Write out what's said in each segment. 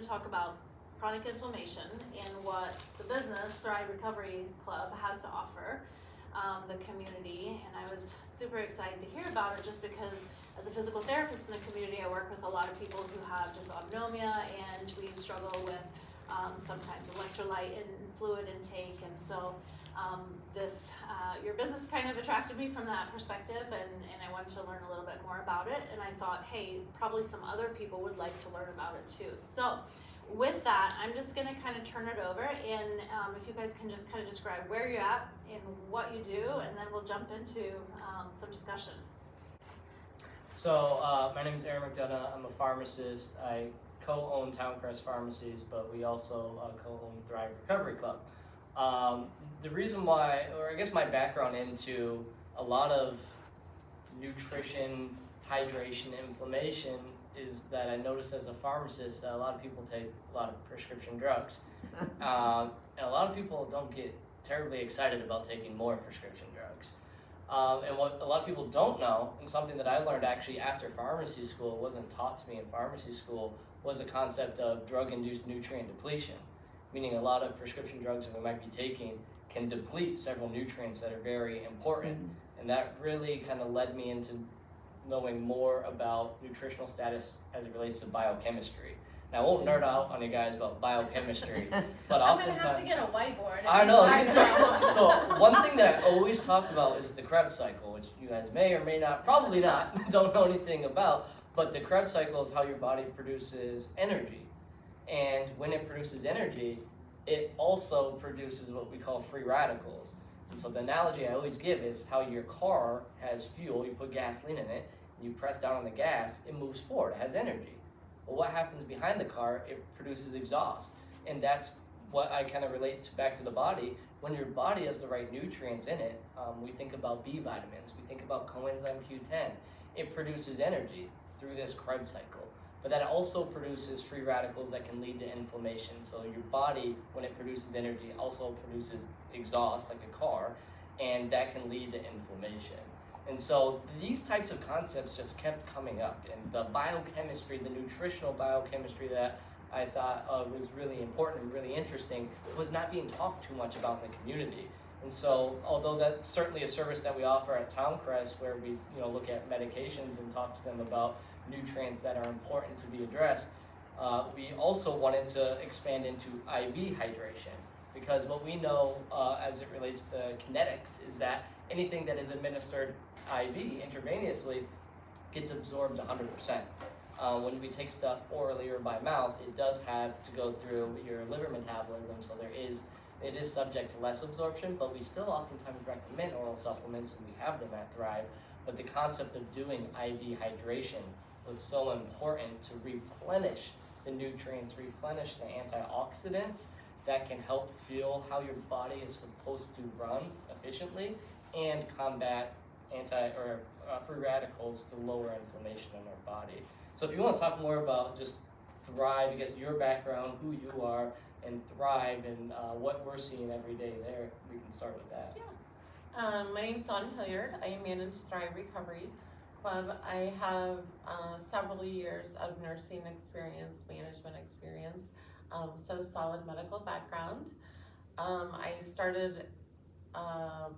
to talk about chronic inflammation and what the business, Thrive Recovery Club, has to offer the community. And I was super excited to hear about it just because as a physical therapist in the community, I work with a lot of people who have dysautonomia, and we struggle with sometimes electrolyte and fluid intake. And so your business kind of attracted me from that perspective, and I wanted to learn a little bit more about it. And I thought, hey, probably some other people would like to learn about it too. So with that, I'm just going to kind of turn it over, and if you guys can just kind of describe where you're at and what you do, and then we'll jump into some discussion. So my name is Aaron McDonough. I'm a pharmacist. I co-own Towncrest Pharmacies, but we also co-own Thrive Recovery Club. The reason why, or I guess my background into a lot of nutrition, hydration, inflammation is that I noticed as a pharmacist that a lot of people take a lot of prescription drugs. And a lot of people don't get terribly excited about taking more prescription drugs. And what a lot of people don't know, and something that I learned actually after pharmacy school, wasn't taught to me in pharmacy school, was the concept of drug-induced nutrient depletion. Meaning a lot of prescription drugs that we might be taking can deplete several nutrients that are very important. And that really kind of led me into knowing more about nutritional status as it relates to biochemistry. Now, I won't nerd out on you guys about biochemistry, but I'm oftentimes... going to have to get a whiteboard. I know. So one thing that I always talk about is the Krebs cycle, which you guys may or may not, probably not, don't know anything about, but the Krebs cycle is how your body produces energy. And when it produces energy, it also produces what we call free radicals. And so the analogy I always give is how your car has fuel, you put gasoline in it, and you press down on the gas, it moves forward, it has energy. Well, what happens behind the car? It produces exhaust. And that's what I kind of relate to back to the body. When your body has the right nutrients in it, we think about B vitamins, we think about coenzyme Q10. It produces energy through this Krebs cycle. But that also produces free radicals that can lead to inflammation. So your body, when it produces energy, also produces exhaust like a car, and that can lead to inflammation. And so these types of concepts just kept coming up. And the biochemistry, the nutritional biochemistry that I thought was really important and really interesting was not being talked too much about in the community. And so, although that's certainly a service that we offer at Towncrest, where we look at medications and talk to them about nutrients that are important to be addressed, we also wanted to expand into IV hydration, because what we know as it relates to kinetics is that anything that is administered IV, intravenously, gets absorbed 100%. When we take stuff orally or by mouth, it does have to go through your liver metabolism, so it is subject to less absorption, but we still oftentimes recommend oral supplements, and we have them at Thrive. But the concept of doing IV hydration was so important to replenish the nutrients, replenish the antioxidants that can help fuel how your body is supposed to run efficiently and combat free radicals to lower inflammation in our body. So if you want to talk more about just Thrive, I guess your background, who you are, and Thrive, and what we're seeing every day there, we can start with that. Yeah. My name's Dawn Hilliard. I manage Thrive Recovery Club. I have several years of nursing experience, management experience, so solid medical background. I started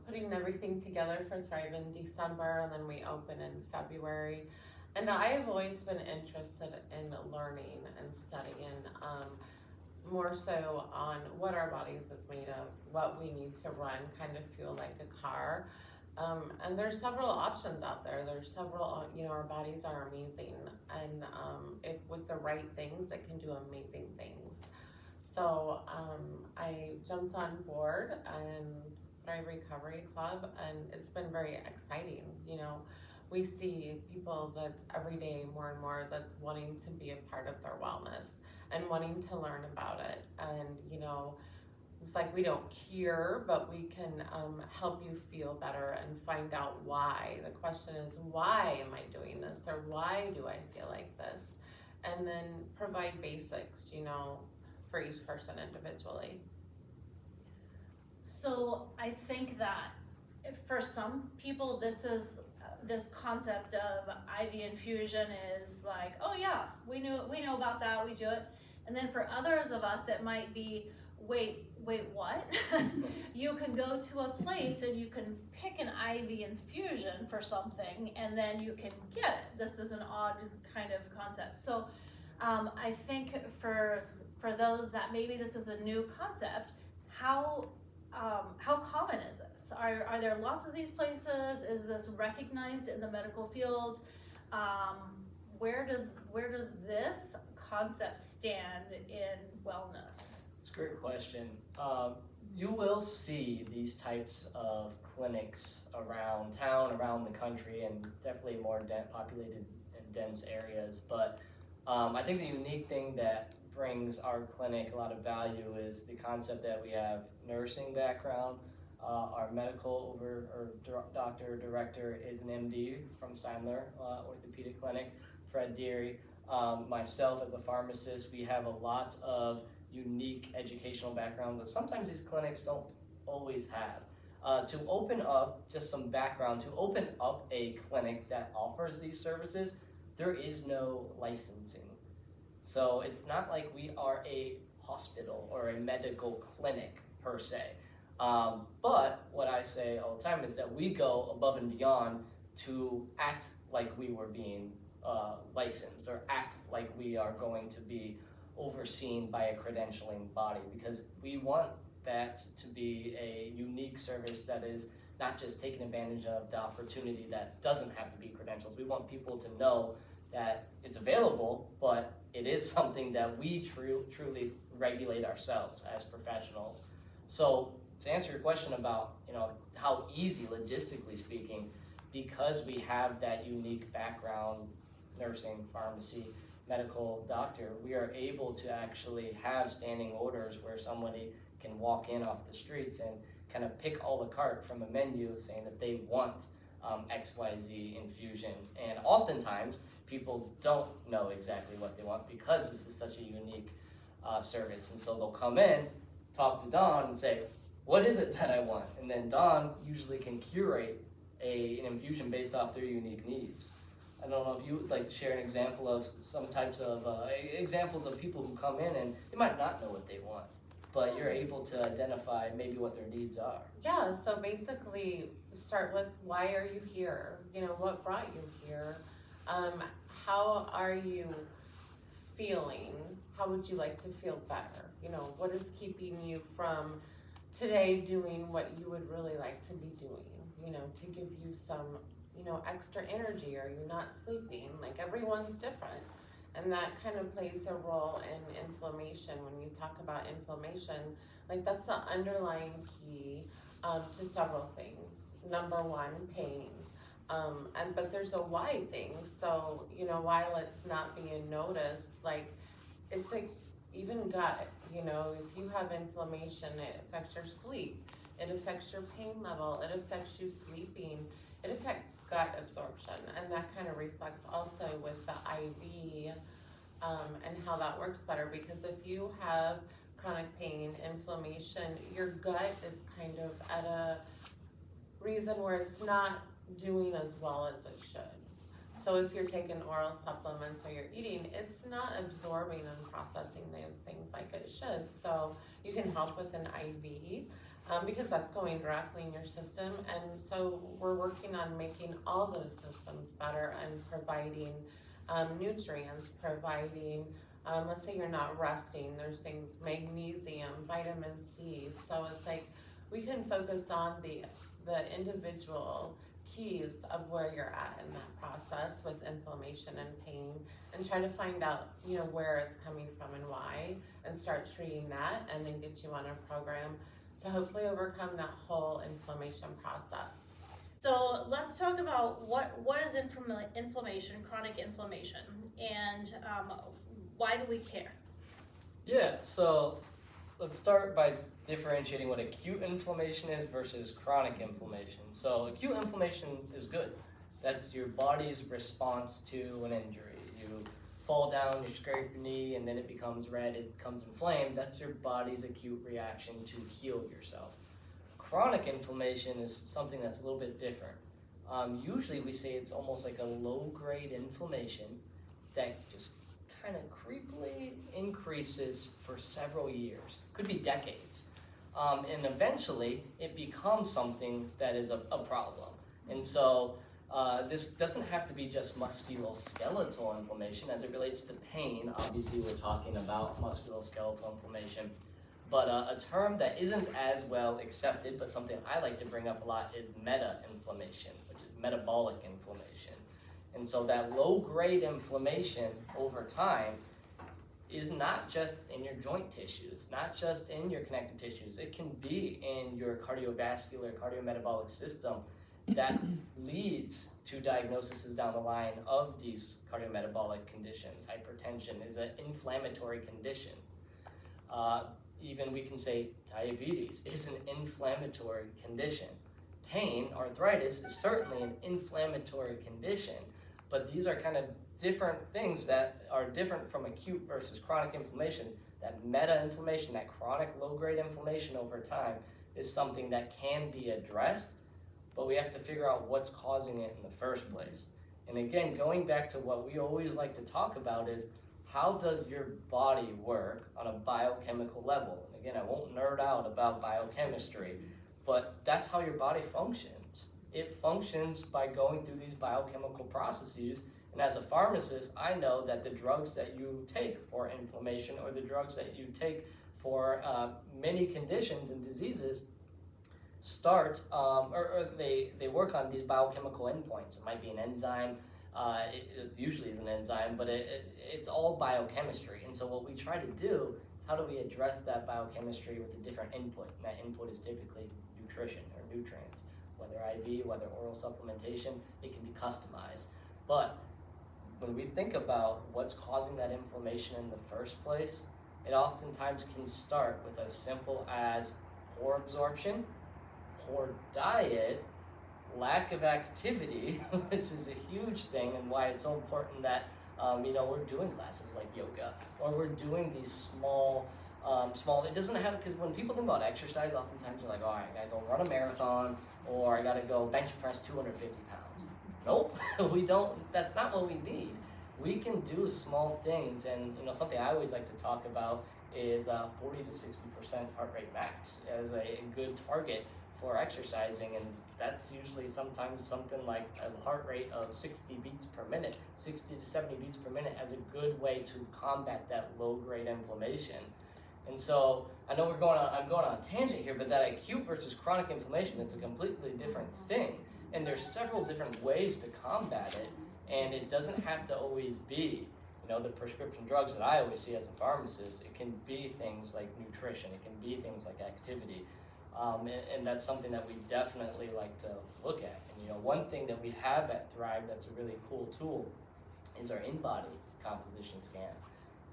putting everything together for Thrive in December, and then we opened in February. And I have always been interested in learning and studying, more so on what our bodies is made of, what we need to run, kind of feel like a car. And there's several options out there. There's several, our bodies are amazing. And if with the right things, it can do amazing things. So I jumped on board and Thrive Recovery Club, and it's been very exciting. We see people that's every day more and more that's wanting to be a part of their wellness and wanting to learn about it. And, it's like we don't cure, but we can help you feel better and find out why. The question is, why am I doing this? Or why do I feel like this? And then provide basics, for each person individually. So I think that for some people, this concept of IV infusion is like, oh yeah, we know about that, we do it. And then for others of us, it might be, wait, what? You can go to a place and you can pick an IV infusion for something and then you can get it. This is an odd kind of concept. So I think for those that maybe this is a new concept, how common is this? Are there lots of these places? Is this recognized in the medical field? Where does this concept stand in wellness? It's a great question. You will see these types of clinics around town, around the country, and definitely more populated and dense areas. But I think the unique thing that brings our clinic a lot of value is the concept that we have nursing background. Our medical doctor director is an MD from Steimler Orthopedic Clinic, Fred Deary. Myself as a pharmacist, we have a lot of unique educational backgrounds that sometimes these clinics don't always have. To open up just some background, to open up a clinic that offers these services, there is no licensing. So it's not like we are a hospital or a medical clinic per se. But what I say all the time is that we go above and beyond to act like we were being licensed or act like we are going to be overseen by a credentialing body, because we want that to be a unique service that is not just taking advantage of the opportunity that doesn't have to be credentials. We want people to know that it's available, but it is something that we truly regulate ourselves as professionals. So to answer your question about how easy, logistically speaking, because we have that unique background, nursing, pharmacy, medical doctor, we are able to actually have standing orders where somebody can walk in off the streets and kind of pick all the cart from a menu saying that they want XYZ infusion. And oftentimes people don't know exactly what they want because this is such a unique service. And so they'll come in, talk to Dawn and say, what is it that I want? And then Dawn usually can curate an infusion based off their unique needs. I don't know if you would like to share an example of some types of examples of people who come in and they might not know what they want, but you're able to identify maybe what their needs are. Yeah, so basically start with, why are you here? What brought you here? How are you feeling? How would you like to feel better? What is keeping you from today doing what you would really like to be doing? To give you some extra energy, or you're not sleeping. Like, everyone's different, and that kind of plays a role in inflammation. When you talk about inflammation, like, that's the underlying key to several things. Number one, pain, but there's a why thing. So while it's not being noticed, like, it's like even gut. If you have inflammation, it affects your sleep, it affects your pain level, it affects you sleeping, it affects gut absorption, and that kind of reflects also with the IV and how that works better, because if you have chronic pain, inflammation, your gut is kind of at a reason where it's not doing as well as it should. So if you're taking oral supplements or you're eating, it's not absorbing and processing those things like it should. So you can help with an IV, because that's going directly in your system. And so we're working on making all those systems better and providing nutrients, providing, let's say you're not resting, there's things, magnesium, vitamin C. So it's like we can focus on the individual keys of where you're at in that process with inflammation and pain, and try to find out where it's coming from and why, and start treating that, and then get you on a program to hopefully overcome that whole inflammation process. So let's talk about what is inflammation, chronic inflammation, and why do we care? Yeah, so let's start by differentiating what acute inflammation is versus chronic inflammation. So acute inflammation is good. That's your body's response to an injury. You fall down, you scrape your knee, and then it becomes red, it becomes inflamed. That's your body's acute reaction to heal yourself. Chronic inflammation is something that's a little bit different. Usually we say it's almost like a low-grade inflammation that just kind of creepily increases for several years, could be decades. And eventually it becomes something that is a problem. And so this doesn't have to be just musculoskeletal inflammation as it relates to pain. Obviously, we're talking about musculoskeletal inflammation. But a term that isn't as well accepted, but something I like to bring up a lot, is meta-inflammation, which is metabolic inflammation. And so that low-grade inflammation over time is not just in your joint tissues, not just in your connective tissues. It can be in your cardiovascular, cardiometabolic system that leads to diagnoses down the line of these cardiometabolic conditions. Hypertension is an inflammatory condition. Even we can say diabetes is an inflammatory condition. Pain, arthritis, is certainly an inflammatory condition, but these are kind of different things that are different from acute versus chronic inflammation. That meta-inflammation, that chronic low-grade inflammation over time is something that can be addressed, but we have to figure out what's causing it in the first place. And again, going back to what we always like to talk about is, how does your body work on a biochemical level? And again, I won't nerd out about biochemistry, but that's how your body functions. It functions by going through these biochemical processes. And as a pharmacist, I know that the drugs that you take for inflammation or the drugs that you take for many conditions and diseases start, or they work on these biochemical endpoints. It might be an enzyme. It usually is an enzyme, but it's all biochemistry. And so what we try to do is, how do we address that biochemistry with a different input? And that input is typically nutrition or nutrients. Whether IV, whether oral supplementation, it can be customized. But when we think about what's causing that inflammation in the first place, it oftentimes can start with as simple as poor absorption, poor diet, lack of activity, which is a huge thing, and why it's so important that we're doing classes like yoga, or we're doing these small. It doesn't have, because when people think about exercise, oftentimes they're like, all right, I gotta go run a marathon, or I gotta go bench press 250 pounds. Nope, we don't. That's not what we need. We can do small things, and something I always like to talk about is 40 to 60% heart rate max as a good target for exercising, and that's usually sometimes something like a heart rate of 60 beats per minute, 60 to 70 beats per minute, as a good way to combat that low-grade inflammation. And so I know I'm going on a tangent here, but that acute versus chronic inflammation, it's a completely different thing, and there's several different ways to combat it, and it doesn't have to always be the prescription drugs that I always see as a pharmacist. It can be things like nutrition, it can be things like activity. And that's something that we definitely like to look at. And one thing that we have at Thrive that's a really cool tool is our in-body composition scan.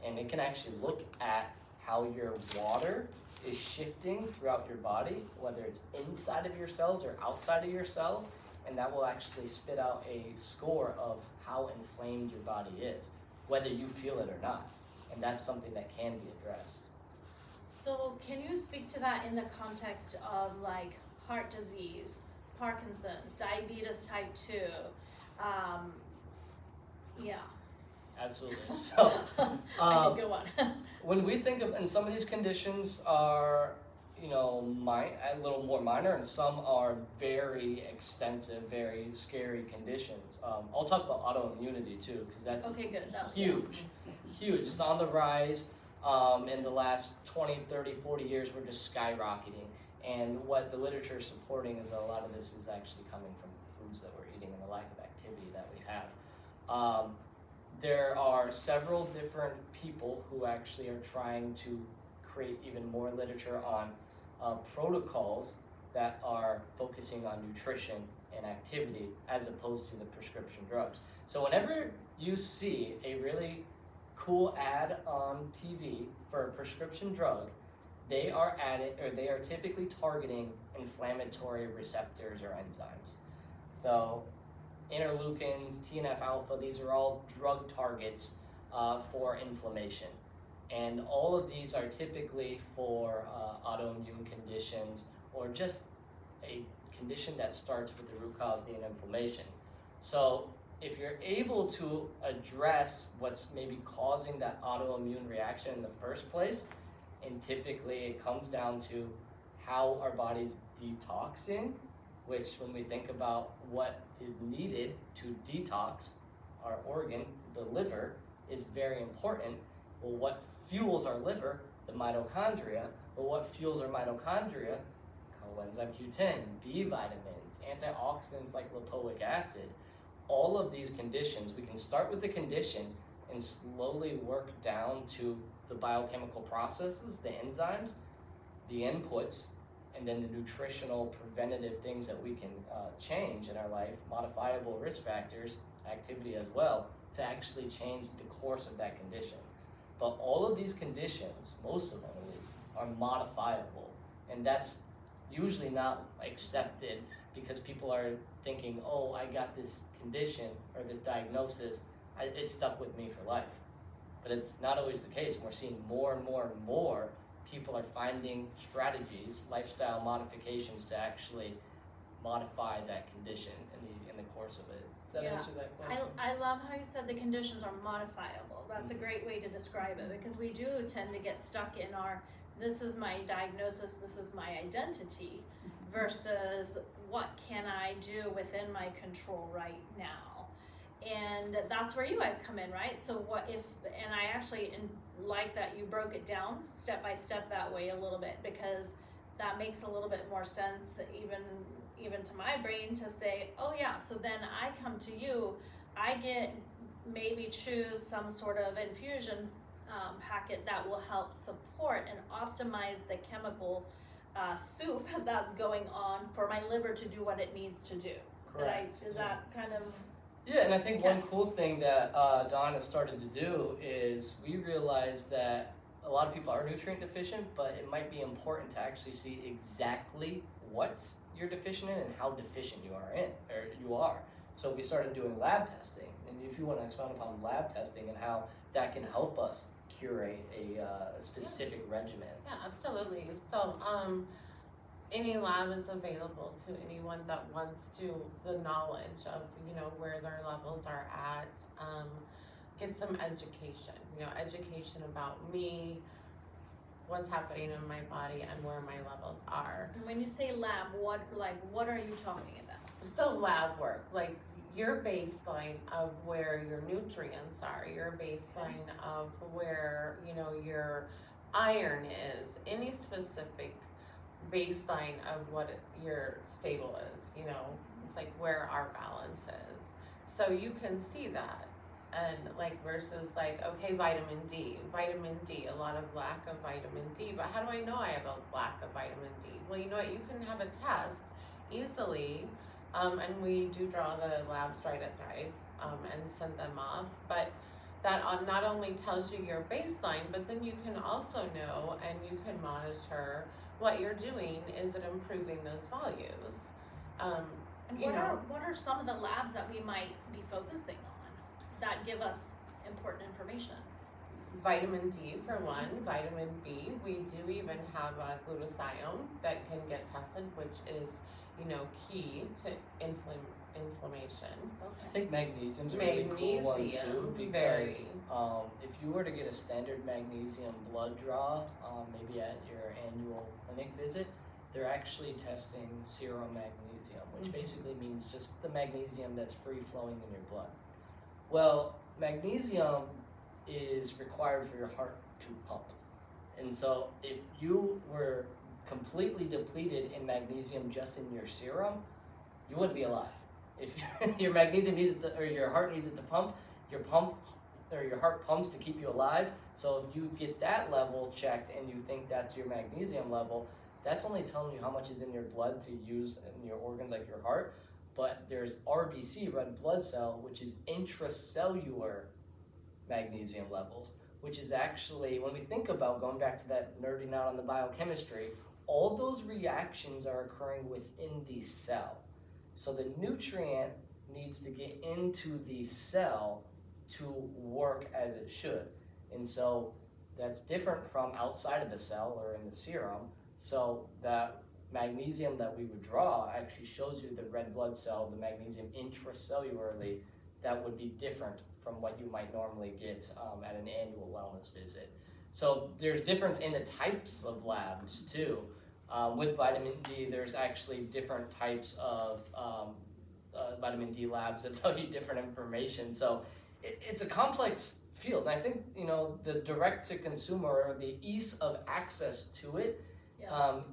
And it can actually look at how your water is shifting throughout your body, whether it's inside of your cells or outside of your cells, and that will actually spit out a score of how inflamed your body is, whether you feel it or not. And that's something that can be addressed. So can you speak to that in the context of like heart disease, Parkinson's, diabetes type 2? Yeah. Absolutely. So I can go on. when we think of, and some of these conditions are, a little more minor, and some are very extensive, very scary conditions. I'll talk about autoimmunity too, because that's huge. It's on the rise. In the last 20, 30, 40 years, we're just skyrocketing. And what the literature is supporting is that a lot of this is actually coming from the foods that we're eating and the lack of activity that we have. There are several different people who actually are trying to create even more literature on protocols that are focusing on nutrition and activity as opposed to the prescription drugs. So whenever you see a really cool ad on TV for a prescription drug, they are typically targeting inflammatory receptors or enzymes. So interleukins, TNF alpha, these are all drug targets for inflammation. And all of these are typically for autoimmune conditions, or just a condition that starts with the root cause being inflammation. So if you're able to address what's maybe causing that autoimmune reaction in the first place, and typically it comes down to how our body's detoxing, which when we think about what is needed to detox our organ, the liver, is very important. Well, what fuels our liver? The mitochondria. Well, what fuels our mitochondria? Coenzyme Q10, B vitamins, antioxidants like lipoic acid. All of these conditions, we can start with the condition and slowly work down to the biochemical processes, the enzymes, the inputs, and then the nutritional preventative things that we can change in our life, modifiable risk factors, activity as well, to actually change the course of that condition. But all of these conditions, most of them at least, are modifiable, and that's usually not accepted because people are thinking, oh, I got this condition or this diagnosis, it's stuck with me for life. But it's not always the case. We're seeing more and more and more people are finding strategies, lifestyle modifications to actually modify that condition in the course of it. Does that answer that question? I love how you said the conditions are modifiable. That's a great way to describe it, because we do tend to get stuck in our, this is my diagnosis, this is my identity, versus what can I do within my control right now. And that's where you guys come in, right? So what if, and I actually like that you broke it down step by step that way a little bit, because that makes a little bit more sense even to my brain to say, oh yeah, so then I come to you, I get maybe choose some sort of infusion packet that will help support and optimize the chemical soup that's going on for my liver to do what it needs to do. Correct. Is that kind of... Yeah, and I think one cool thing that Dawn has started to do is we realize that a lot of people are nutrient deficient, but it might be important to actually see exactly what you're deficient in and how deficient you are. So we started doing lab testing, and if you want to expound upon lab testing and how that can help us curate a specific regimen. Yeah, absolutely. So any lab is available to anyone that wants to, the knowledge of, where their levels are at, get some education, education about me, what's happening in my body, and where my levels are. And when you say lab, what are you talking about? So lab work, like your baseline of where your nutrients are, your baseline of where, your iron is, any specific baseline of what your stable is, it's like where our balance is. So you can see that. And versus okay, vitamin D, a lot of lack of vitamin D, but how do I know I have a lack of vitamin D? Well, you know what, you can have a test easily, and we do draw the labs right at Thrive, and send them off, but that not only tells you your baseline, but then you can also know and you can monitor what you're doing. Is it improving those values? And what are some of the labs that we might be focusing on that give us important information? Vitamin D for one, vitamin B. We do even have a glutathione that can get tested, which is, key to inflammation. I think magnesium's a really cool one too, because if you were to get a standard magnesium blood draw, maybe at your annual clinic visit, they're actually testing serum magnesium, which basically means just the magnesium that's free flowing in your blood. Well, magnesium is required for your heart to pump. And so if you were completely depleted in magnesium just in your serum, you wouldn't be alive. If your magnesium needs it or your heart needs it to pump, your heart pumps to keep you alive. So if you get that level checked and you think that's your magnesium level, that's only telling you how much is in your blood to use in your organs like your heart. But there's RBC, red blood cell, which is intracellular magnesium levels, which is actually, when we think about going back to that nerding out on the biochemistry, all those reactions are occurring within the cell. So the nutrient needs to get into the cell to work as it should. And so that's different from outside of the cell or in the serum. So that magnesium that we would draw actually shows you the red blood cell, the magnesium intracellularly that would be different from what you might normally get at an annual wellness visit. So there's difference in the types of labs too. With vitamin D, there's actually different types of vitamin D labs that tell you different information. So it's a complex field. And I think, the direct to consumer, or the ease of access to it,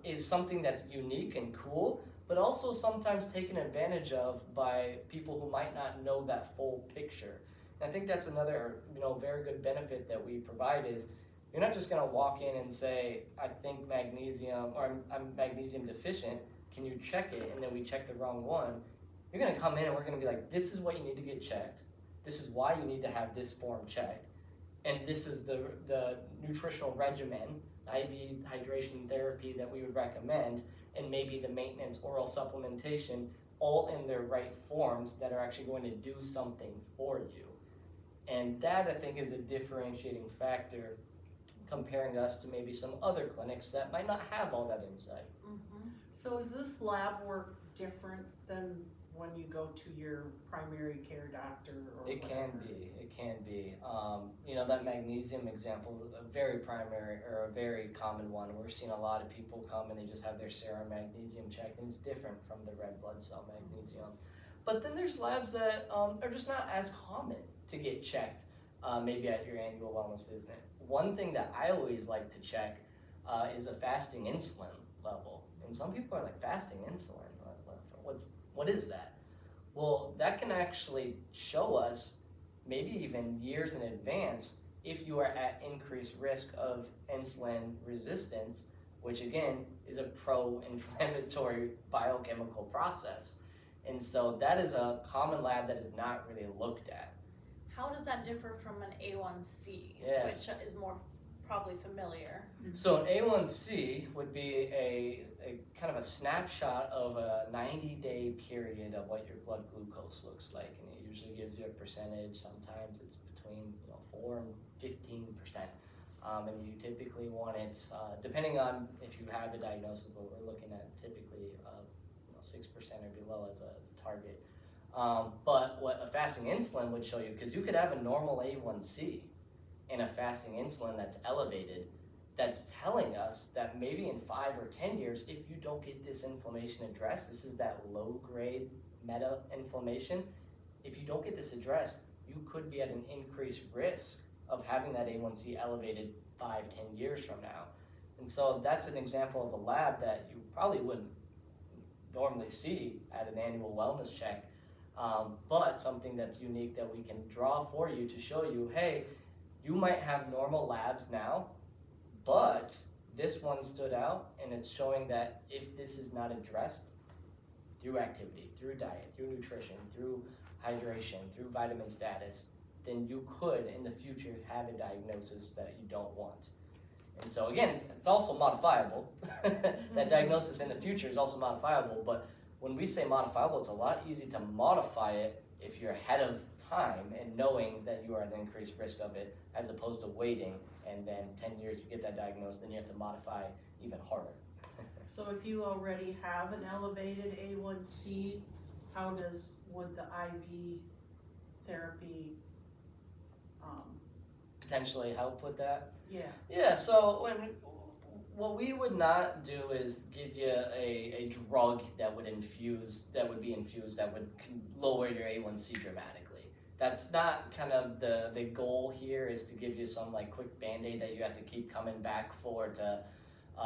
is something that's unique and cool, but also sometimes taken advantage of by people who might not know that full picture. And I think that's another, very good benefit that we provide is you're not just going to walk in and say, I think magnesium, or I'm magnesium deficient, can you check it? And then we check the wrong one. You're going to come in and we're going to be like, this is what you need to get checked. This is why you need to have this form checked. And this is the nutritional regimen, IV hydration therapy that we would recommend, and maybe the maintenance oral supplementation, all in their right forms that are actually going to do something for you. And that, I think, is a differentiating factor comparing us to maybe some other clinics that might not have all that insight. Mm-hmm. So is this lab work different than when you go to your primary care doctor or It whatever? can be. That magnesium example is a very primary or a very common one. We're seeing a lot of people come and they just have their serum magnesium checked, and it's different from the red blood cell magnesium. But then there's labs that are just not as common to get checked, maybe at your annual wellness visit. One thing that I always like to check is a fasting insulin level. And some people are like, fasting insulin? What is that? Well, that can actually show us, maybe even years in advance, if you are at increased risk of insulin resistance, which again is a pro-inflammatory biochemical process. And so that is a common lab that is not really looked at. How does that differ from an A1C, Yes. which is more probably familiar? So an A1C would be a kind of a snapshot of a 90-day period of what your blood glucose looks like, and it usually gives you a percentage. Sometimes it's between 4 and 15%, and you typically want it, depending on if you have a diagnosis, but we're looking at typically 6% or below as a target. But what a fasting insulin would show you, because you could have a normal A1C and a fasting insulin that's elevated, that's telling us that maybe in 5 or 10 years, if you don't get this inflammation addressed, this is that low-grade meta-inflammation, if you don't get this addressed, you could be at an increased risk of having that A1C elevated 5, 10 years from now. And so that's an example of a lab that you probably wouldn't normally see at an annual wellness check, but something that's unique that we can draw for you to show you, hey, you might have normal labs now, but this one stood out, and it's showing that if this is not addressed through activity, through diet, through nutrition, through hydration, through vitamin status, then you could in the future have a diagnosis that you don't want. And so again, it's also modifiable. That diagnosis in the future is also modifiable, but when we say modifiable, it's a lot easier to modify it if you're ahead of time and knowing that you are at an increased risk of it, as opposed to waiting and then 10 years you get that diagnosed, then you have to modify even harder. So if you already have an elevated A1C, would the IV therapy, Potentially help with that? yeah. Yeah, so what we would not do is give you a drug that would be infused that would lower your A1C dramatically. That's not kind of the goal here, is to give you some like quick Band-Aid that you have to keep coming back for, to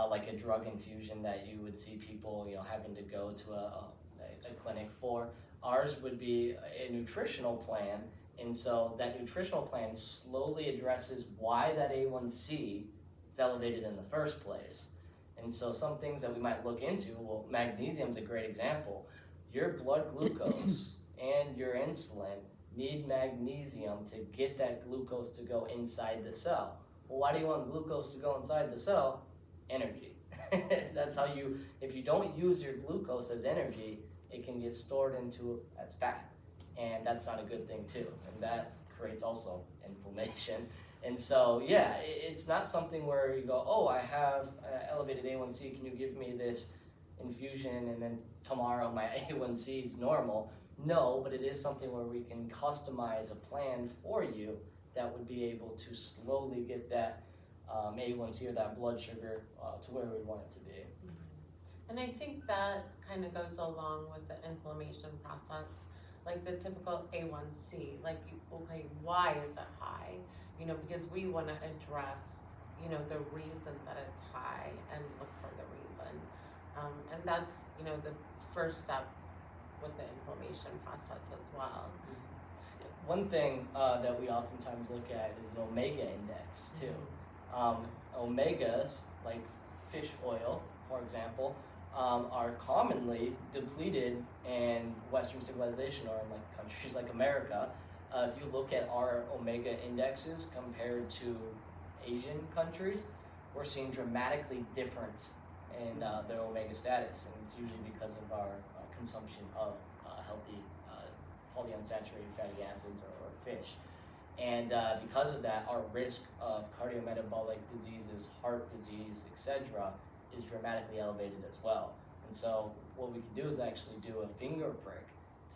like a drug infusion that you would see people having to go to a clinic for. Ours would be a nutritional plan, and so that nutritional plan slowly addresses why that A1C is elevated in the first place. And so some things that we might look into, well, magnesium is a great example. Your blood glucose and your insulin need magnesium to get that glucose to go inside the cell. Well, why do you want glucose to go inside the cell? Energy. That's how if you don't use your glucose as energy, it can get stored into as fat. And that's not a good thing too. And that creates also inflammation. And so, yeah, it's not something where you go, oh, I have elevated A1C, can you give me this infusion, and then tomorrow my A1C is normal. No, but it is something where we can customize a plan for you that would be able to slowly get that A1C or that blood sugar to where we want it to be. And I think that kind of goes along with the inflammation process, like the typical A1C, like, okay, why is it high? You know, because we want to address, you know, the reason that it's high and look for the reason. And that's, you know, the first step with the inflammation process as well. One thing that we oftentimes look at is an omega index too. Omegas, like fish oil, for example, are commonly depleted in Western civilization or in like countries like America. If you look at our omega indexes compared to Asian countries, we're seeing dramatically different in their omega status, and it's usually because of our consumption of healthy polyunsaturated fatty acids or fish. And because of that, our risk of cardiometabolic diseases, heart disease, etc., is dramatically elevated as well. And so what we can do is actually do a finger prick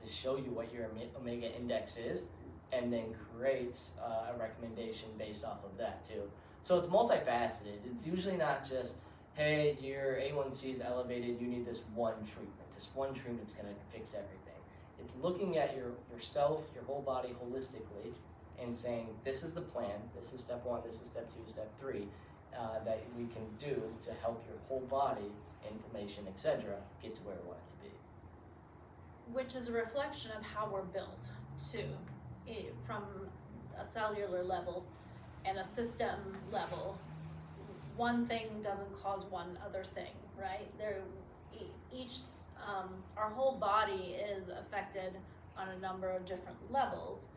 to show you what your omega index is, and then create a recommendation based off of that too. So it's multifaceted. It's usually not just, hey, your A1C is elevated, you need this one treatment. This one treatment's gonna fix everything. It's looking at yourself, your whole body holistically, and saying, this is the plan, this is step 1, this is step 2, step 3, that we can do to help your whole body, inflammation, etc., get to where we want it to be. Which is a reflection of how we're built too, from a cellular level and a system level. One thing doesn't cause one other thing, right? Our whole body is affected on a number of different levels,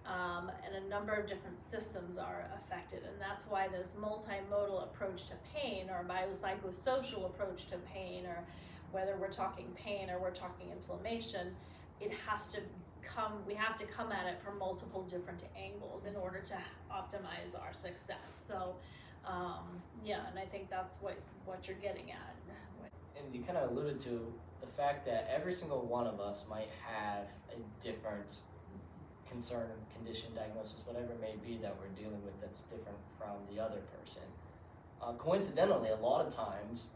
and a number of different systems are affected, and that's why this multimodal approach to pain, or biopsychosocial approach to pain, or whether we're talking pain or we're talking inflammation, we have to come at it from multiple different angles in order to optimize our success. So and I think that's what you're getting at. And you kind of alluded to the fact that every single one of us might have a different concern, condition, diagnosis, whatever it may be that we're dealing with that's different from the other person. Coincidentally, a lot of times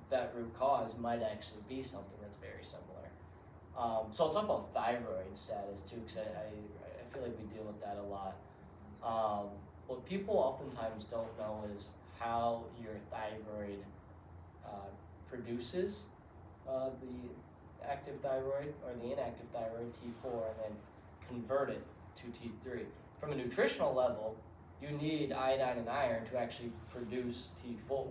that root cause might actually be something that's very similar. So I'll talk about thyroid status too, because I feel like we deal with that a lot. What people oftentimes don't know is how your thyroid produces the active thyroid or the inactive thyroid, T4, and then convert it to T3. From a nutritional level, you need iodine and iron to actually produce T4,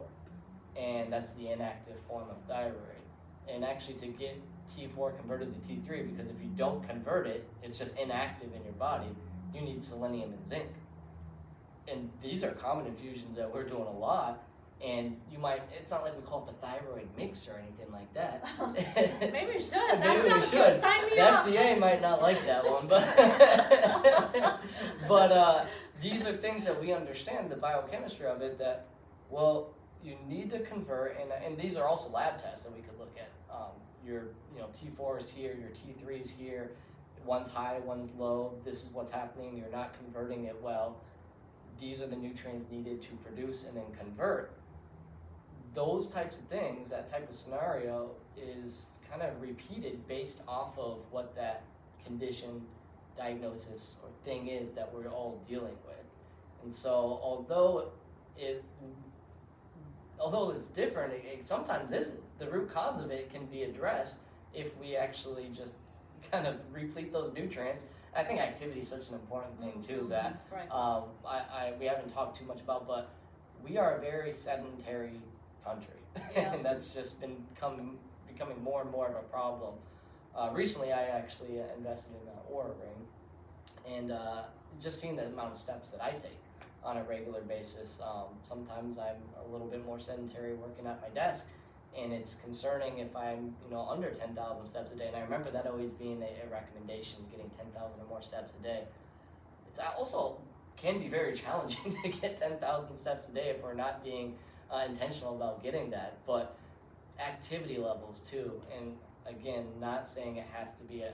and that's the inactive form of thyroid. And actually to get T4 converted to T3, because if you don't convert it, it's just inactive in your body, you need selenium and zinc. And these are common infusions that we're doing a lot, and it's not like we call it the thyroid mix or anything like that. Maybe we should. Maybe That sounds we should. good. Sign me The up. FDA might not like that one, but these are things that we understand, the biochemistry of it, that, well, you need to convert, and these are also lab tests that we could look at. Your T4 is here, your T3 is here, one's high, one's low, this is what's happening, you're not converting it well. These are the nutrients needed to produce and then convert. Those types of things, that type of scenario is kind of repeated based off of what that condition, diagnosis, or thing is that we're all dealing with. And so although it's different, it sometimes isn't. The root cause of it can be addressed if we actually just kind of replete those nutrients. I think activity is such an important thing too that Right. we haven't talked too much about, but we are a very sedentary country, Yeah. and that's just been becoming more and more of a problem. Recently, I actually invested in an Oura Ring, and just seeing the amount of steps that I take on a regular basis. Sometimes I'm a little bit more sedentary working at my desk, and it's concerning if I'm under 10,000 steps a day. And I remember that always being a recommendation, getting 10,000 or more steps a day. It's also can be very challenging to get 10,000 steps a day if we're not being intentional about getting that. But activity levels too, and again, not saying it has to be an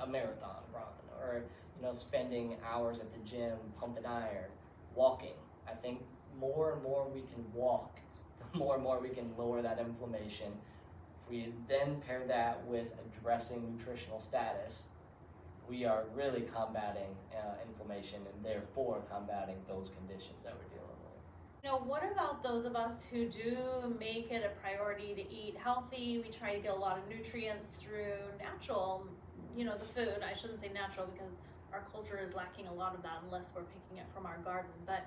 a marathon run, or spending hours at the gym pumping iron, walking. I think more and more we can walk, the more and more we can lower that inflammation. If we then pair that with addressing nutritional status, we are really combating inflammation and therefore combating those conditions that we're dealing with. What about those of us who do make it a priority to eat healthy? We try to get a lot of nutrients through natural, the food. I shouldn't say natural because our culture is lacking a lot of that unless we're picking it from our garden. But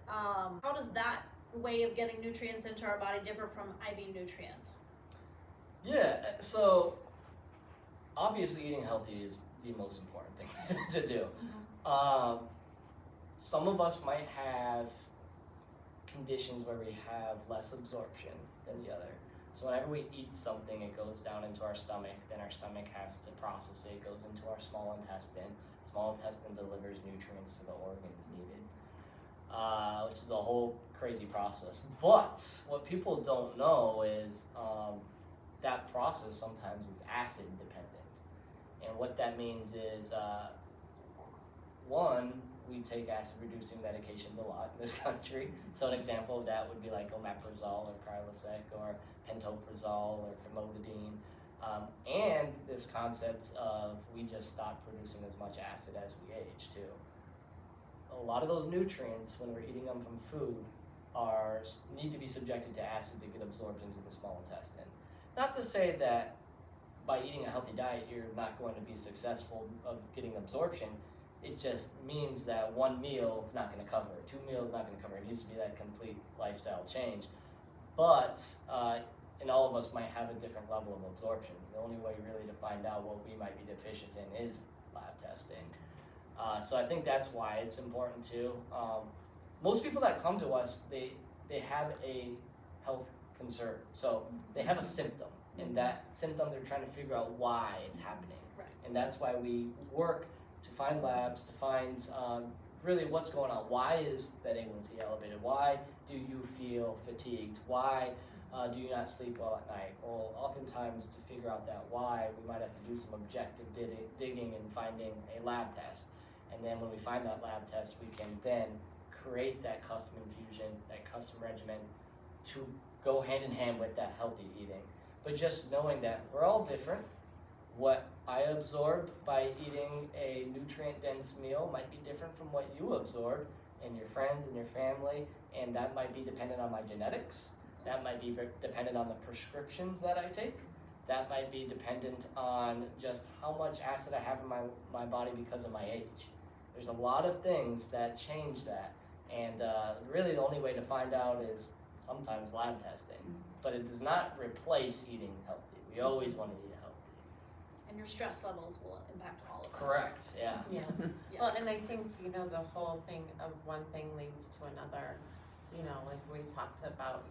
how does that way of getting nutrients into our body differ from IV nutrients? Yeah, so obviously eating healthy is the most important thing to do. Some of us might have conditions where we have less absorption than the other. So whenever we eat something, it goes down into our stomach, then our stomach has to process it, goes into our small intestine. Small intestine delivers nutrients to the organs needed, which is a whole crazy process. But what people don't know is that process sometimes is acid dependent. And what that means is, one, we take acid reducing medications a lot in this country. So an example of that would be like omeprazole or Prilosec or pantoprazole or famotidine. And this concept of we just stop producing as much acid as we age too. A lot of those nutrients, when we're eating them from food, need to be subjected to acid to get absorbed into the small intestine. Not to say that by eating a healthy diet you're not going to be successful of getting absorption. It just means that one meal is not going to cover it, 2 meals is not going to cover it. It needs to be that complete lifestyle change. But and all of us might have a different level of absorption. The only way really to find out what we might be deficient in is lab testing. So I think that's why it's important too. Most people that come to us, they have a health concern. So they have a symptom, and that symptom they're trying to figure out why it's happening. Right. And that's why we work to find labs, to find really what's going on. Why is that A1C elevated? Why do you feel fatigued? Why do you not sleep well at night? Well, oftentimes to figure out that why, we might have to do some objective digging and finding a lab test. And then when we find that lab test, we can then create that custom infusion, that custom regimen to go hand in hand with that healthy eating. But just knowing that we're all different. What I absorb by eating a nutrient-dense meal might be different from what you absorb and your friends and your family, and that might be dependent on my genetics. That might be dependent on the prescriptions that I take. That might be dependent on just how much acid I have in my body because of my age. There's a lot of things that change that, and really the only way to find out is sometimes lab testing, but it does not replace eating healthy. We always want to eat healthy. And your stress levels will impact all of that. Correct, yeah. Yeah. Well, and I think, the whole thing of one thing leads to another. Like we talked about,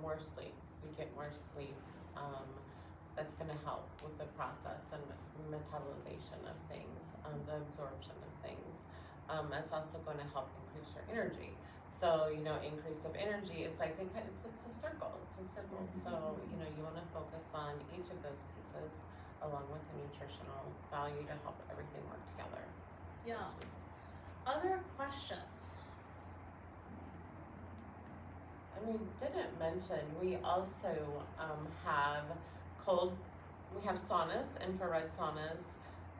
more sleep. We get more sleep. That's going to help with the process and metabolization of things, the absorption of things. That's also going to help increase your energy. So, increase of energy is like, it's a circle. It's a circle. So, you want to focus on each of those pieces along with the nutritional value to help everything work together. Yeah. Other questions? And we didn't mention, we also we have saunas, infrared saunas,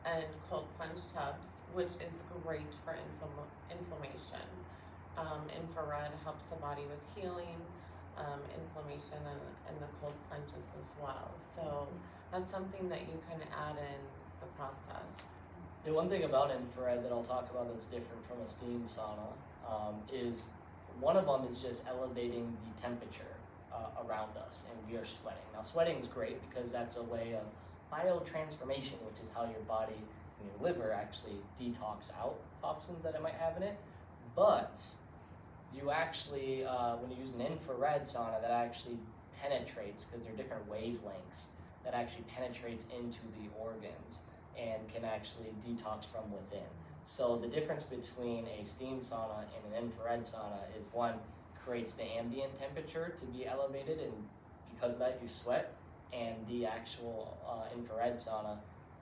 and cold plunge tubs, which is great for inflammation. Infrared helps the body with healing, inflammation, and the cold plunges as well. So that's something that you can add in the process. The one thing about infrared that I'll talk about that's different from a steam sauna is one of them is just elevating the temperature around us, and we are sweating. Now, sweating is great because that's a way of biotransformation, which is how your body and your liver actually detox out toxins that it might have in it. But you actually, when you use an infrared sauna, that actually penetrates, because there are different wavelengths, that actually penetrates into the organs and can actually detox from within. So the difference between a steam sauna and an infrared sauna is one creates the ambient temperature to be elevated, and because of that you sweat, and the actual infrared sauna,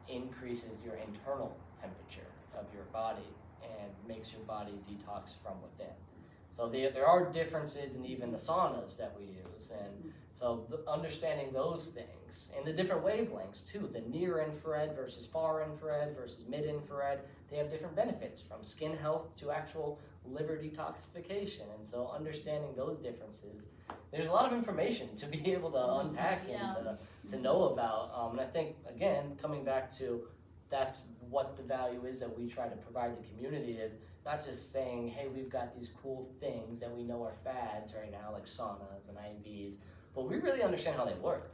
increases your internal temperature of your body and makes your body detox from within. So there are differences in even the saunas that we use, and so understanding those things and the different wavelengths too, the near infrared versus far infrared versus mid infrared, they have different benefits from skin health to actual liver detoxification. And so understanding those differences, there's a lot of information to be able to unpack and to know about. And I think, again, coming back to that's what the value is that we try to provide the community is not just saying, hey, we've got these cool things that we know are fads right now, like saunas and IVs, but we really understand how they work.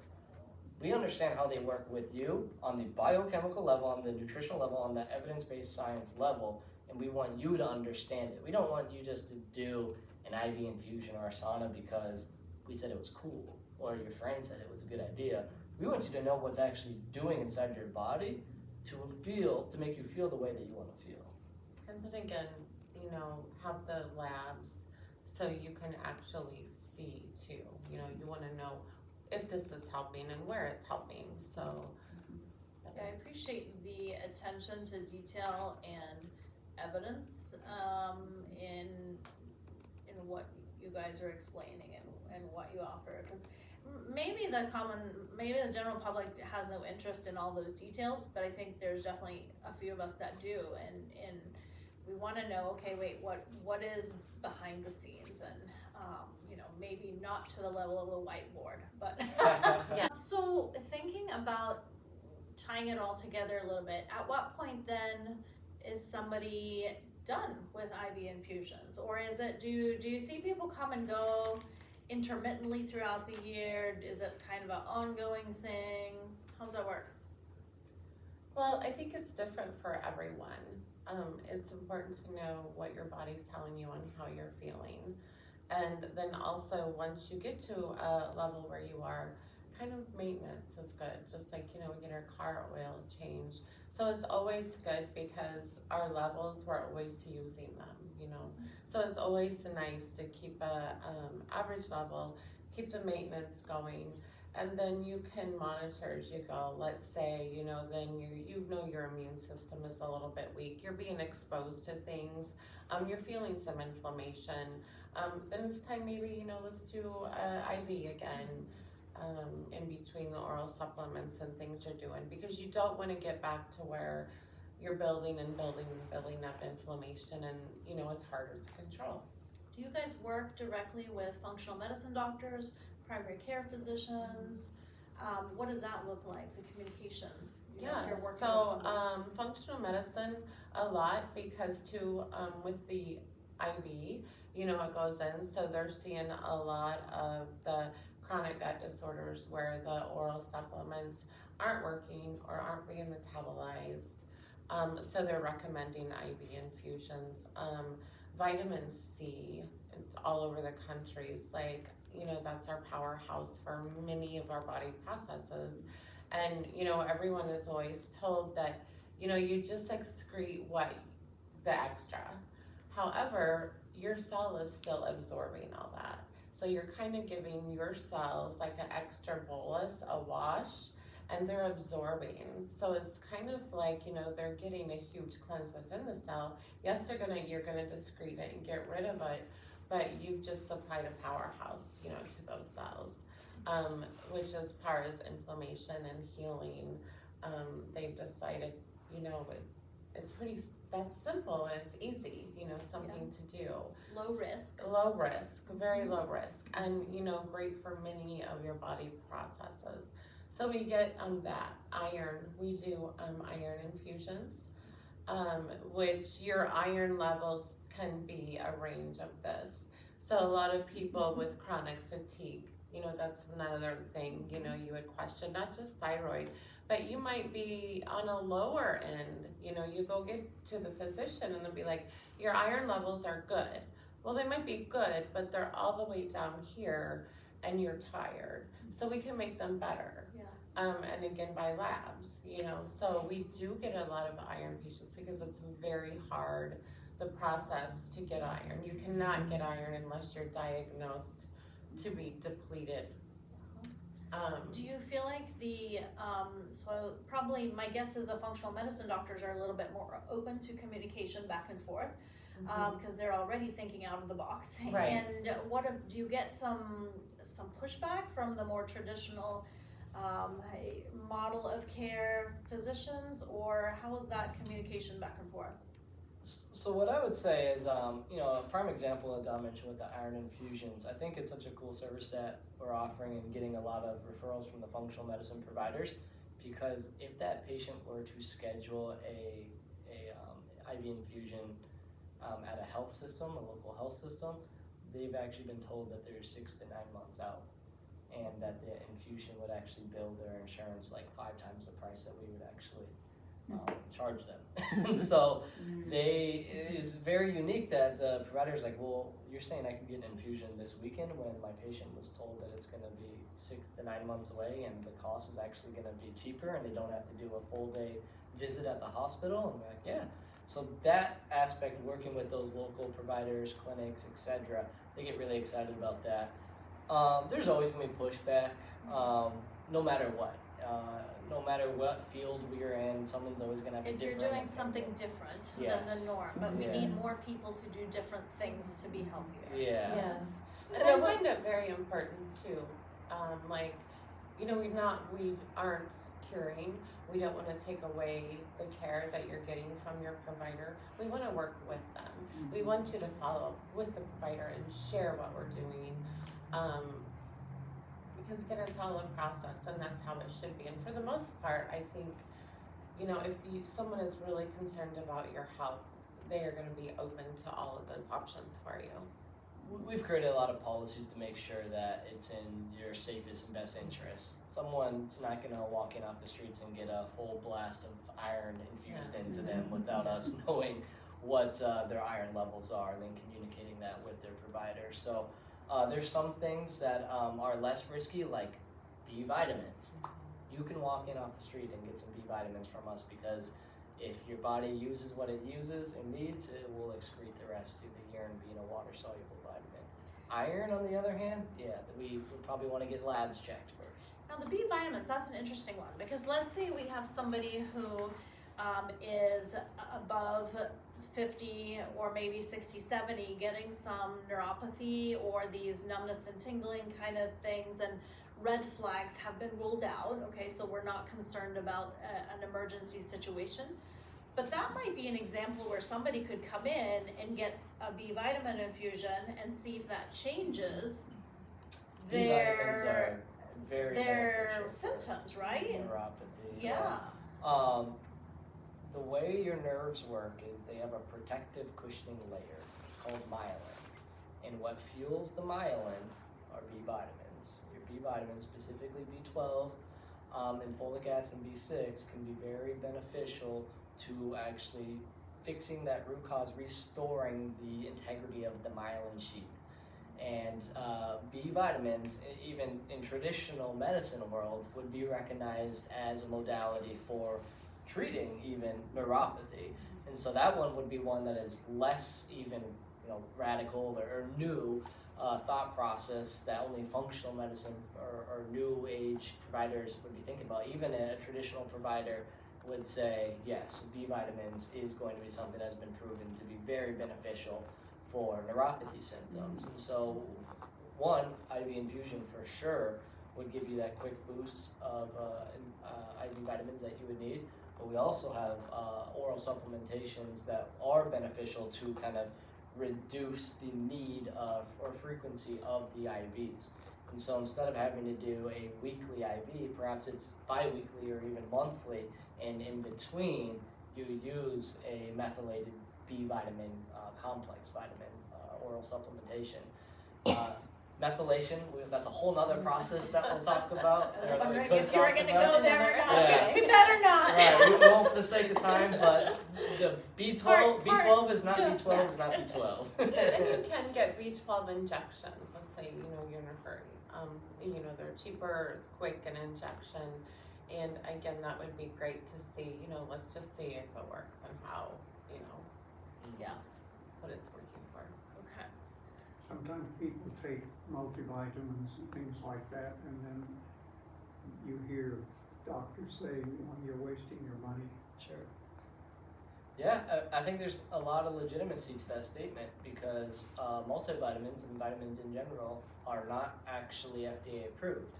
We understand how they work with you on the biochemical level, on the nutritional level, on the evidence-based science level, and we want you to understand it. We don't want you just to do an IV infusion or a sauna because we said it was cool or your friend said it was a good idea. We want you to know what's actually doing inside your body to make you feel the way that you want to feel. And then again, have the labs so you can actually see too. You want to know if this is helping and where it's helping. So I appreciate the attention to detail and evidence in what you guys are explaining and what you offer, because maybe the general public has no interest in all those details, but I think there's definitely a few of us that do, and we want to know, okay, wait, what is behind the scenes, and maybe not to the level of a whiteboard, but yeah. So thinking about tying it all together a little bit, at what point then is somebody done with IV infusions, or is it do you see people come and go intermittently throughout the year? Is it kind of an ongoing thing? How does that work? Well, I think it's different for everyone. It's important to know what your body's telling you and how you're feeling. And then also, once you get to a level where you are, kind of maintenance is good. Just like, we get our car oil changed. So it's always good because our levels, we're always using them, So it's always nice to keep a average level, keep the maintenance going, and then you can monitor as you go. Let's say, then your immune system is a little bit weak. You're being exposed to things. You're feeling some inflammation. Then it's time maybe, let's do IV again. In between the oral supplements and things you're doing, because you don't want to get back to where you're building up inflammation, and it's harder to control. Do you guys work directly with functional medicine doctors, primary care physicians? What does that look like, the communication? Functional medicine a lot, because too with the IV, it goes in, so they're seeing a lot of the chronic gut disorders where the oral supplements aren't working or aren't being metabolized. So they're recommending IV infusions. Vitamin C, it's all over the country. That's our powerhouse for many of our body processes. And, everyone is always told that, you just excrete the extra. However, your cell is still absorbing all that. So you're kind of giving your cells like an extra bolus, a wash, and they're absorbing. So it's kind of like, they're getting a huge cleanse within the cell. Yes, you're gonna discrete it and get rid of it, but you've just supplied a powerhouse, to those cells, which as far as inflammation and healing, they've decided, that's simple and it's easy, something to do. Low risk, very low risk, and great for many of your body processes. So we get that iron. We do iron infusions, which your iron levels can be a range of this. So a lot of people with chronic fatigue, that's another thing, you would question, not just thyroid, but you might be on a lower end. You go get to the physician and they'll be like, your iron levels are good. Well, they might be good, but they're all the way down here and you're tired. So we can make them better. Yeah. And again, by labs, so we do get a lot of iron patients because it's very hard, the process to get iron. You cannot get iron unless you're diagnosed to be depleted. Do you feel like so probably my guess is the functional medicine doctors are a little bit more open to communication back and forth, because they're already thinking out of the box. Right. And do you get some pushback from the more traditional model of care physicians, or how is that communication back and forth? So what I would say is, a prime example that Don mentioned with the iron infusions, I think it's such a cool service that we're offering and getting a lot of referrals from the functional medicine providers, because if that patient were to schedule a IV infusion at a health system, a local health system, they've actually been told that they're 6 to 9 months out, and that the infusion would actually bill their insurance like 5 times the price that we would actually charge them. And so it's very unique that the provider's like, well, you're saying I can get an infusion this weekend when my patient was told that it's going to be 6 to 9 months away, and the cost is actually going to be cheaper, and they don't have to do a full day visit at the hospital. And we're like, yeah. So that aspect, working with those local providers, clinics, etc., they get really excited about that. There's always going to be pushback, no matter what. No matter what field we're in, someone's always going to have a different. If you're doing something different than the norm, but we need more people to do different things to be healthier. Yeah. Yes. And I find it very important too. We aren't curing. We don't want to take away the care that you're getting from your provider. We want to work with them. We want you to follow up with the provider and share what we're doing. Because again, it's all a process, and that's how it should be. And for the most part, I think, if someone is really concerned about your health, they are going to be open to all of those options for you. We've created a lot of policies to make sure that it's in your safest and best interest. Someone's not going to walk in off the streets and get a full blast of iron infused into them without us knowing what their iron levels are, and then communicating that with their provider. So there's some things that are less risky, like B vitamins. You can walk in off the street and get some B vitamins from us, because if your body uses what it uses and needs, it will excrete the rest through the urine, being a water-soluble vitamin. Iron, on the other hand, we would probably want to get labs checked first. Now the B vitamins, that's an interesting one, because let's say we have somebody who is above 50 or maybe 60, 70, getting some neuropathy or these numbness and tingling kind of things, and red flags have been ruled out. Okay, so we're not concerned about an emergency situation. But that might be an example where somebody could come in and get a B vitamin infusion and see if that changes their symptoms, right? Neuropathy. Yeah. The way your nerves work is they have a protective cushioning layer. It's called myelin. And what fuels the myelin are B vitamins. Your B vitamins, specifically B12 and folic acid and B6, can be very beneficial to actually fixing that root cause, restoring the integrity of the myelin sheath. And B vitamins, even in traditional medicine world, would be recognized as a modality for treating even neuropathy. And so that one would be one that is less even radical or new thought process that only functional medicine or new age providers would be thinking about. Even a traditional provider would say, yes, B vitamins is going to be something that has been proven to be very beneficial for neuropathy symptoms. And so one, IV infusion for sure would give you that quick boost of IV vitamins that you would need. But we also have oral supplementations that are beneficial to kind of reduce the need of or frequency of the IVs. And so instead of having to do a weekly IV, perhaps it's bi-weekly or even monthly, and in between you use a methylated B vitamin complex vitamin oral supplementation. Methylation, that's a whole nother process that we'll talk about. I was wondering we if you were going to go there or not. Yeah. We better not. Right, we won't for the sake of time, but the B12 is not B12 is not B12. And you can get B12 injections. Let's say you're in a hurry. They're cheaper, it's quick, an injection, and again, that would be great to see. Let's just see if it works and how what it's working for. Okay. Sometimes people take multivitamins and things like that, and then you hear doctors saying, you're wasting your money. Sure. Yeah, I think there's a lot of legitimacy to that statement because multivitamins and vitamins in general are not actually FDA approved.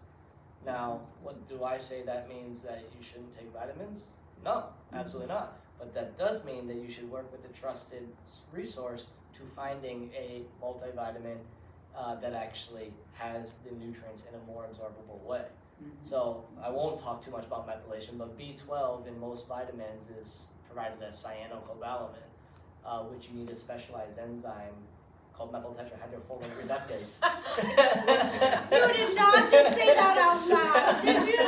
Now, what do I say that means that you shouldn't take vitamins? No, absolutely not. But that does mean that you should work with a trusted resource to finding a multivitamin that actually has the nutrients in a more absorbable way. So I won't talk too much about methylation, but B12 in most vitamins is provided as cyanocobalamin, which you need a specialized enzyme called methyltetrahydrofolate reductase. You did not just say that out loud, did you?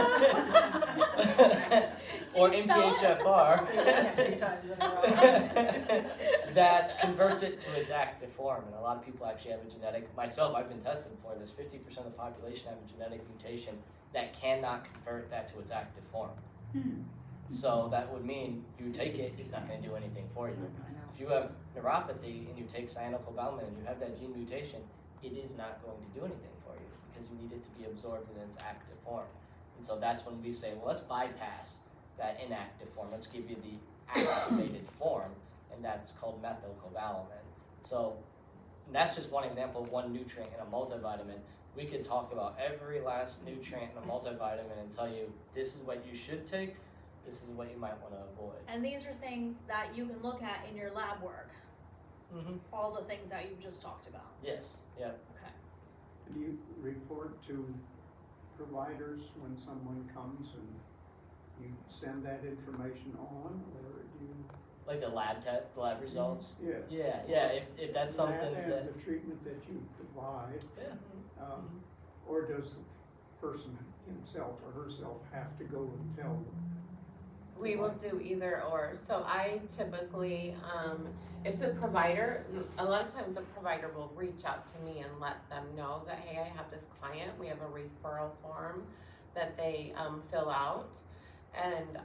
Or Can you spell it? MTHFR. Say that 3 times in a row. That converts it to its active form, and a lot of people actually have a genetic. Myself, I've been tested for this. 50% of the population have a genetic mutation that cannot convert that to its active form. So that would mean you take it, it's not going to do anything for you. If you have neuropathy and you take cyanocobalamin and you have that gene mutation, it is not going to do anything for you because you need it to be absorbed in its active form. And so that's when we say, well, let's bypass that inactive form. Let's give you the activated form, and that's called methylcobalamin. So that's just one example of one nutrient in a multivitamin. We could talk about every last nutrient in a multivitamin and tell you this is what you should take, this is what you might want to avoid. And these are things that you can look at in your lab work. All the things that you just talked about. Yes, yeah. Okay. Do you report to providers when someone comes and you send that information on, or do you? Like the lab results? Yes. Yeah, if that's something and that, the treatment that you provide, yeah. or does the person himself or herself have to go and tell them? We will do either or. So I typically, if the provider, a lot of times the provider will reach out to me and let them know that, hey, I have this client, we have a referral form that they fill out. And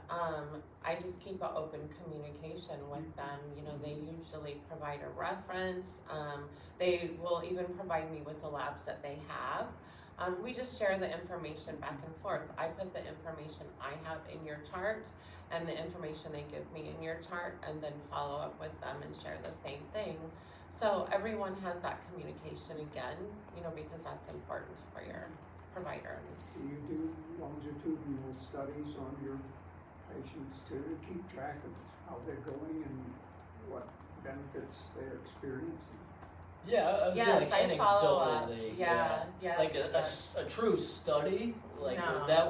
I just keep an open communication with them. You know, they usually provide a reference. They will even provide me with the labs that they have. We just share the information back and forth. I put the information I have in your chart and the information they give me in your chart, and then follow up with them and share the same thing. So everyone has that communication again, you know, because that's important for your provider. Do you do longitudinal studies on your patients to keep track of how they're going and what benefits they're experiencing? Yeah, I would say like I follow up. anecdotally. Yeah. Like a true study, like No. that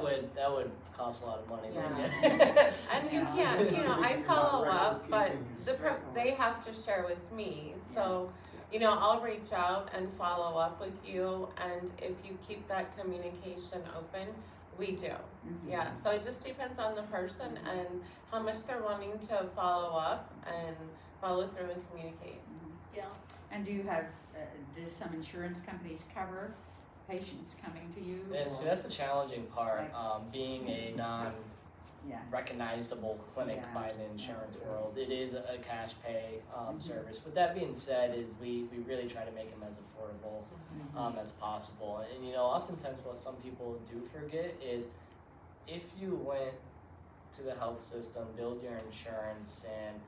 would cost a lot of money. Yeah. And you can't, you know, I follow up, but they have to share with me. So, you know, I'll reach out and follow up with you, and if you keep that communication open, we do. Yeah, so it just depends on the person and how much they're wanting to follow up and follow through and communicate. Yeah. And do you have, do some insurance companies cover patients coming to you? And see, that's the challenging part, being a Yeah. recognizable clinic Yeah. by the insurance world. It is a cash pay service. But that being said, is we really try to make them as affordable as possible. And you know, oftentimes what some people do forget is if you went to the health system, billed your insurance, and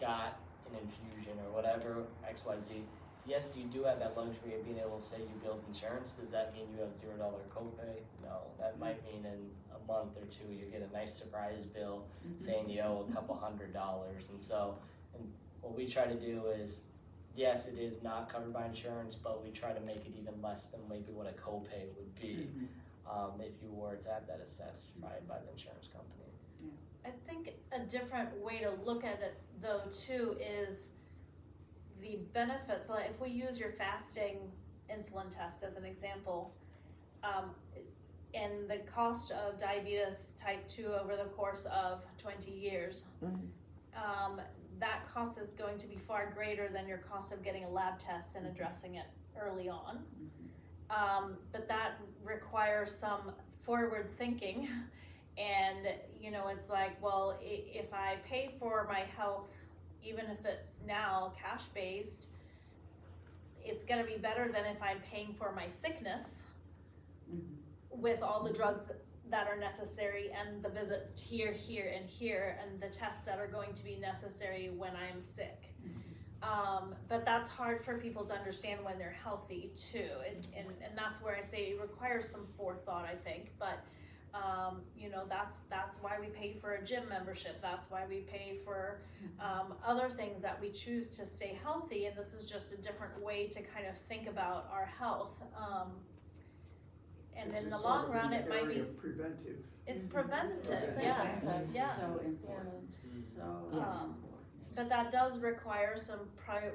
got an infusion or whatever, XYZ, yes, you do have that luxury of being able to say you billed insurance. Does that mean you have $0 copay? No, that might mean in a month or two you get a nice surprise bill saying you owe a couple $100s. And so, and what we try to do is, yes, it is not covered by insurance, but we try to make it even less than maybe what a copay would be if you were to have that assessed by the insurance company. I think a different way to look at it though too is the benefits. So if we use your fasting insulin test as an example, and the cost of diabetes type 2 over the course of 20 years, that cost is going to be far greater than your cost of getting a lab test and addressing it early on. But that requires some forward thinking. And, you know, it's like, well, if I pay for my health, even if it's now cash-based, it's going to be better than if I'm paying for my sickness with all the drugs that are necessary, and the visits here, here, and here, and the tests that are going to be necessary when I'm sick. But that's hard for people to understand when they're healthy too, and that's where I say it requires some forethought, I think, but you know, that's why we pay for a gym membership, that's why we pay for other things that we choose to stay healthy, and this is just a different way to kind of think about our health. And in the long run, it might be preventive. it's preventative, Yes, yes, yes. so important, so important. But that does require some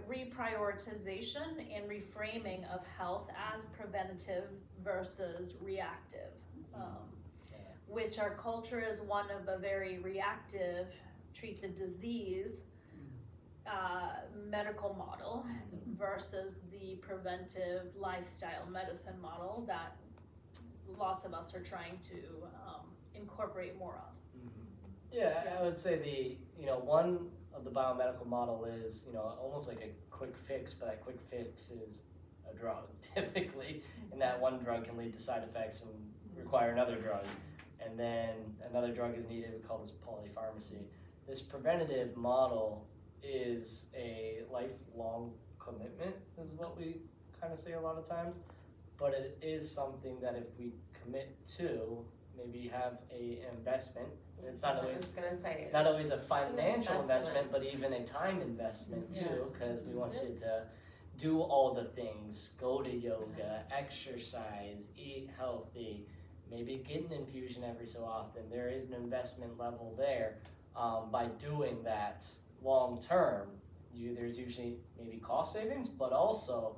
reprioritization and reframing of health as preventative versus reactive, which our culture is one of a very reactive, treat the disease medical model versus the preventive lifestyle medicine model that lots of us are trying to incorporate more of. Yeah, I would say one of the biomedical model is, almost like a quick fix, but that quick fix is a drug typically, and that one drug can lead to side effects and require another drug, and then another drug is needed. We call this polypharmacy. This preventative model is a lifelong commitment, is what we kind of say a lot of times, but it is something that if we commit to, maybe have an investment. It's not always a financial investment, but even a time investment too, because we want you to do all the things, go to yoga, exercise, eat healthy, maybe get an infusion every so often. There is an investment level there. By doing that long term, there's usually maybe cost savings, but also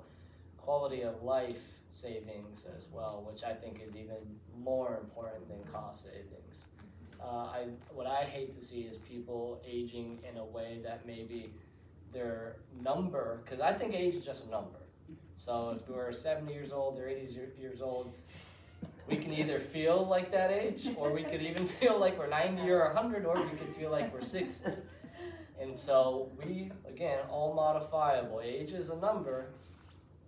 quality of life savings as well, which I think is even more important than cost savings. What I hate to see is people aging in a way that maybe their number, because I think age is just a number. So if we're 70 years old or 80 years old, we can either feel like that age, or we could even feel like we're 90 or 100, or we could feel like we're 60. And so we, again, all modifiable. Age is a number.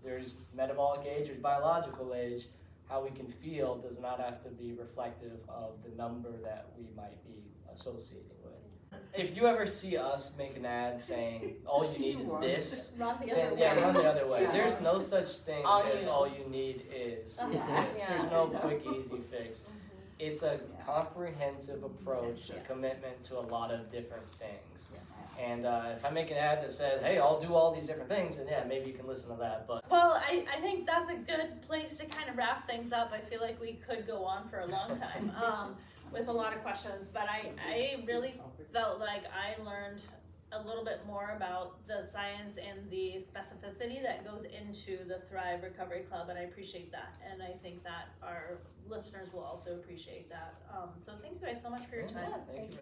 There's metabolic age, there's biological age. How we can feel does not have to be reflective of the number that we might be associating with. If you ever see us make an ad saying, all you need is this, Run the then other way. run the other way. Yeah. There's no such thing as all you need is this. There's no quick, easy fix. It's a comprehensive approach, a commitment to a lot of different things. And if I make an ad that says, hey, I'll do all these different things, then yeah, maybe you can listen to that. But Well, I think that's a good place to kind of wrap things up. I feel like we could go on for a long time with a lot of questions, but I really felt like I learned a little bit more about the science and the specificity that goes into the Thrive Recovery Club, and I appreciate that, and I think that our listeners will also appreciate that. So thank you guys so much for your time. thank you.